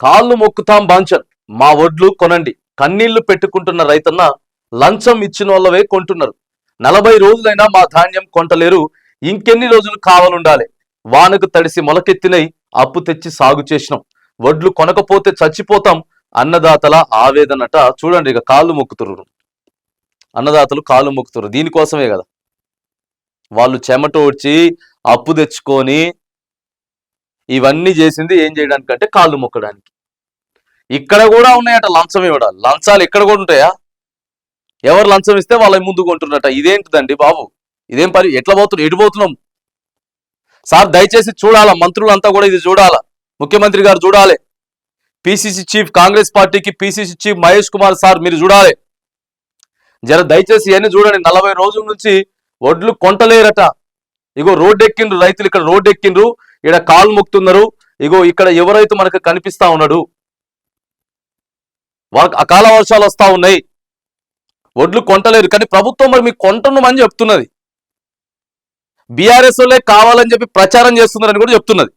కాళ్ళు మొక్కుతాం బాంచన్, మా ఒడ్లు కొనండి. కన్నీళ్లు పెట్టుకుంటున్న రైతన్న లంచం ఇచ్చిన వాళ్ళవే కొంటున్నారు. 40 రోజులైనా మా ధాన్యం కొంటలేరు, ఇంకెన్ని రోజులు కావాలుండాలి. వానకు తడిసి మొలకెత్తినై అప్పు తెచ్చి సాగు చేసినాం, వడ్లు కొనకపోతే చచ్చిపోతాం అన్నదాతల ఆవేదనట. చూడండి, ఇక కాళ్ళు మొక్కుతుర్రు అన్నదాతలు, కాళ్ళు మొక్కుతుర్రు. దీనికోసమే కదా వాళ్ళు చెమట వచ్చి అప్పు తెచ్చుకొని ఇవన్నీ చేసింది. ఏం చేయడానికంటే కాళ్ళు మొక్కడానికి. ఇక్కడ కూడా ఉన్నాయట లంచం ఇవ్వడాలు. లంచాలు ఇక్కడ కూడా ఉంటాయా? ఎవరు లంచం ఇస్తే వాళ్ళ ముందు కొంటున్నట. ఇదేంటిదండి బాబు? ఇదేం పని? ఎట్లా పోతున్నాం? ఎటు పోతున్నాం సార్? దయచేసి చూడాలా, మంత్రులంతా కూడా ఇది చూడాలా, ముఖ్యమంత్రి గారు చూడాలి, పిసిసి చీఫ్, కాంగ్రెస్ పార్టీకి PCC chief Mahesh Kumar sir మీరు చూడాలి. జర దయచేసి ఇవన్నీ చూడండి. 40 రోజుల నుంచి వడ్లు కొంటలేరట. ఇగో రోడ్డు ఎక్కిండ్రు రైతులు, ఇక్కడ రోడ్డు ఎక్కిండ్రు, ఇక్కడ కాలు మొక్కుతున్నారు. ఇగో ఇక్కడ ఎవరైతే మనకు కనిపిస్తా ఉన్నాడు, వాళ్ళకి అకాల వర్షాలు వస్తా ఉన్నాయి, వడ్లు కొంటలేరు. కానీ ప్రభుత్వం మరి మీకు కొంటున్నామని చెప్తున్నది. బీఆర్ఎస్ వాళ్ళే కావాలని చెప్పి ప్రచారం చేస్తున్నారని కూడా చెప్తున్నది.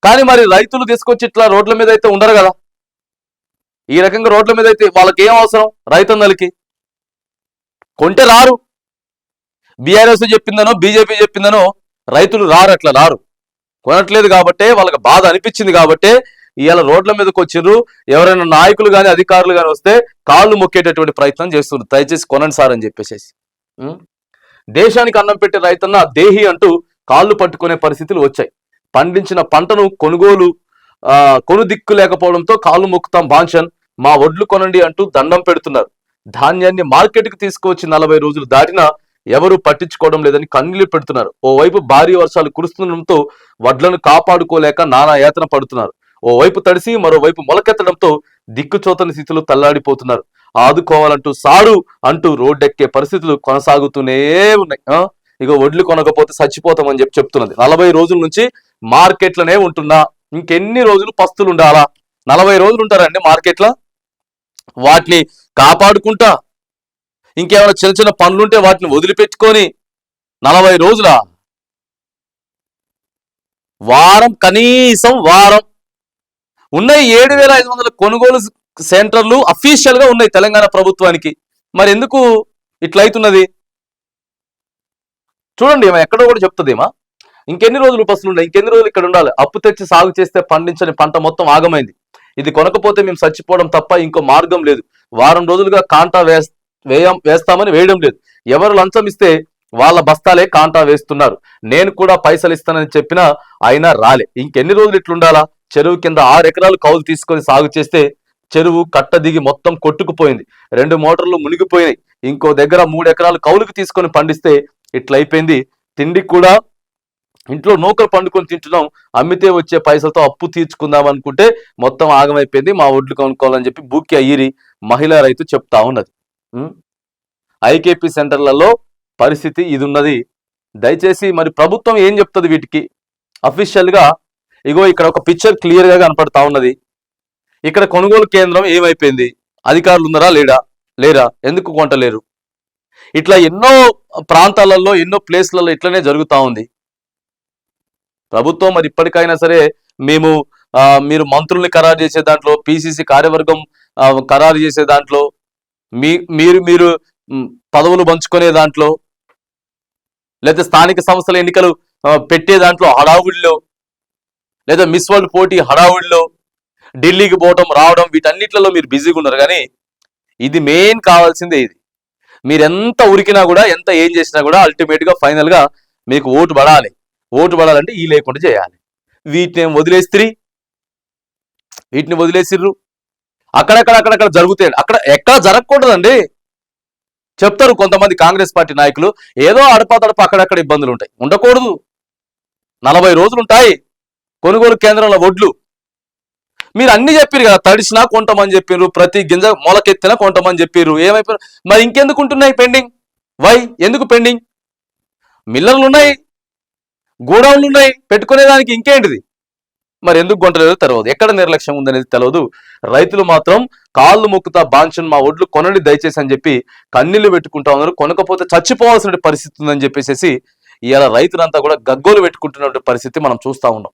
కానీ మరి రైతులు తీసుకొచ్చి ఇట్లా రోడ్ల మీద అయితే ఉండరు కదా. ఈ రకంగా రోడ్ల మీద అయితే వాళ్ళకి ఏం అవసరం? రైతన్నలకి కొంటే రారు. బీఆర్ఎస్ చెప్పిందనో బీజేపీ చెప్పిందనో రైతులు రారు, అట్లా రారు. కొనట్లేదు కాబట్టే వాళ్ళకి బాధ అనిపించింది కాబట్టే ఇవాళ రోడ్ల మీదకి వచ్చిర్రు. ఎవరైనా నాయకులు కానీ అధికారులు కానీ వస్తే కాళ్ళు మొక్కేటటువంటి ప్రయత్నం చేస్తున్నారు. దయచేసి కొనండి సార్ అని చెప్పేసి. దేశానికి అన్నం పెట్టే రైతన్న దేహి అంటూ కాళ్ళు పట్టుకునే పరిస్థితులు వచ్చాయి. పండించిన పంటను కొను దిక్కు లేకపోవడంతో కాళ్ళు మొక్కుతాం బాంచన్, మా ఒడ్లు కొనండి అంటూ దండం పెడుతున్నారు. ధాన్యాన్ని మార్కెట్కి తీసుకువచ్చి 40 రోజులు దాటినా ఎవరు పట్టించుకోవడం లేదని కన్నీళ్లు పెడుతున్నారు. ఓవైపు భారీ వర్షాలు కురుస్తుండడంతో వడ్లను కాపాడుకోలేక నానా యాతన పడుతున్నారు. ఓవైపు తడిసి మరోవైపు మొలకెత్తడంతో దిక్కుచోతని స్థితిలో తల్లాడిపోతున్నారు. ఆదుకోవాలంటూ సాడు అంటూ రోడ్డెక్కే పరిస్థితులు కొనసాగుతూనే ఉన్నాయి. ఇక వడ్లు కొనకపోతే చచ్చిపోతామని చెప్తున్నది. 40 రోజుల నుంచి మార్కెట్లనే ఉంటున్నా, ఇంకెన్ని రోజులు పస్తులు ఉండాలా? 40 రోజులు ఉంటారండి మార్కెట్లో. వాటిని కాపాడుకుంటా ఇంకేమైనా చిన్న చిన్న పనులుంటే వాటిని వదిలిపెట్టుకొని 40 రోజుల వారం, కనీసం వారం ఉన్నాయి. 7,500 కొనుగోలు సెంటర్లు అఫీషియల్ గా ఉన్నాయి తెలంగాణ ప్రభుత్వానికి. మరి ఎందుకు ఇట్లయితున్నది? చూడండి, ఏమో ఎక్కడో కూడా చెప్తుందేమా ఇంకెన్ని రోజులు పస్తులు ఉన్నాయి, ఇంకెన్ని రోజులు ఇక్కడ ఉండాలి. అప్పు తెచ్చి సాగు చేస్తే పండించని పంట మొత్తం ఆగమైంది. ఇది కొనకపోతే మేము చచ్చిపోవడం తప్ప ఇంకో మార్గం లేదు. వారం రోజులుగా కాంటా వేస్తామని వేయడం లేదు. ఎవరు లంచం ఇస్తే వాళ్ళ బస్తాలే కాంటా వేస్తున్నారు. నేను కూడా పైసలు ఇస్తానని చెప్పినా అయినా రాలే. ఇంకెన్ని రోజులు ఇట్లుండాలా? చెరువు కింద 6 ఎకరాలు కౌలు తీసుకొని సాగు చేస్తే చెరువు కట్ట దిగి మొత్తం కొట్టుకుపోయింది. 2 మోటార్లు మునిగిపోయినాయి. ఇంకో దగ్గర 3 ఎకరాలు కౌలుకు తీసుకొని పండిస్తే ఇట్లయిపోయింది. తిండి కూడా ఇంట్లో నూకలు పండుకొని తింటున్నాం, అమ్మితే వచ్చే పైసలతో అప్పు తీర్చుకుందాం అనుకుంటే మొత్తం ఆగమైపోయింది. మా ఒడ్లు కొనుక్కోవాలని చెప్పి బూక్కి అయ్యిరి మహిళా రైతు చెప్తా ఉన్నది. ఐకేపీ సెంటర్లలో పరిస్థితి ఇది ఉన్నది. దయచేసి మరి ప్రభుత్వం ఏం చెప్తుంది వీటికి అఫీషియల్ గా? ఇగో ఇక్కడ ఒక పిక్చర్ క్లియర్ గా కనపడతా ఉన్నది. ఇక్కడ కొనుగోలు కేంద్రం ఏమైపోయింది? అధికారులు ఉన్నారా లేరా? ఎందుకు కొంటలేరు? ఇట్లా ఎన్నో ప్రాంతాలలో ఎన్నో ప్లేస్లలో ఇట్లనే జరుగుతూ ఉంది. ప్రభుత్వం మరి ఇప్పటికైనా సరే మీరు మంత్రుల్ని ఖరారు చేసే దాంట్లో, పిసిసి కార్యవర్గం ఖరారు చేసే దాంట్లో, మీరు పదవులు పంచుకునే దాంట్లో, లేదా స్థానిక సంస్థల ఎన్నికలు పెట్టే దాంట్లో హడావుడిలో, లేదా మిస్ వరల్డ్ పోటీ హడావుడిలో, ఢిల్లీకి పోవడం రావడం, వీటన్నిట్లలో మీరు బిజీగా ఉన్నారు. కానీ ఇది మెయిన్ కావాల్సిందే. ఇది మీరు ఎంత ఉరికినా కూడా, ఎంత ఏం చేసినా కూడా అల్టిమేట్ గా ఫైనల్ గా మీకు ఓటు పడాలి. ఓటు పడాలంటే ఈ లేకుండా చేయాలి. వీటిని వదిలేసిర్రు. అక్కడక్కడ జరుగుతాయి. ఎక్కడ జరగకూడదండి చెప్తారు కొంతమంది కాంగ్రెస్ పార్టీ నాయకులు. ఏదో అడపా అక్కడక్కడ ఇబ్బందులు ఉంటాయి, ఉండకూడదు. 40 రోజులు ఉంటాయి కొనుగోలు కేంద్రంలో వడ్లు. మీరు అన్ని చెప్పారు కదా, తడిసినా కొంటామని చెప్పారు, ప్రతి గింజ మొలకెత్తినా కొంటామని చెప్పారు. ఏమైపోయారు మరి? ఇంకెందుకు ఉంటున్నాయి పెండింగ్? ఎందుకు పెండింగ్? మిల్లర్లు ఉన్నాయి, గోడౌన్లు ఉన్నాయి, పెట్టుకునేదానికి ఇంకేంటిది? మరి ఎందుకు కొంటలేదో తెలియదు, ఎక్కడ నిర్లక్ష్యం ఉందనేది తెలియదు. రైతులు మాత్రం కాళ్ళు మొక్కుతా బాంచన్, మా ఒడ్లు కొనండి దయచేసి అని చెప్పి కన్నీళ్లు పెట్టుకుంటా ఉన్నారు. కొనకపోతే చచ్చిపోవాల్సిన పరిస్థితి ఉందని చెప్పేసి ఇవాళ రైతులంతా కూడా గగ్గోలు పెట్టుకుంటున్న పరిస్థితి మనం చూస్తా ఉన్నాం.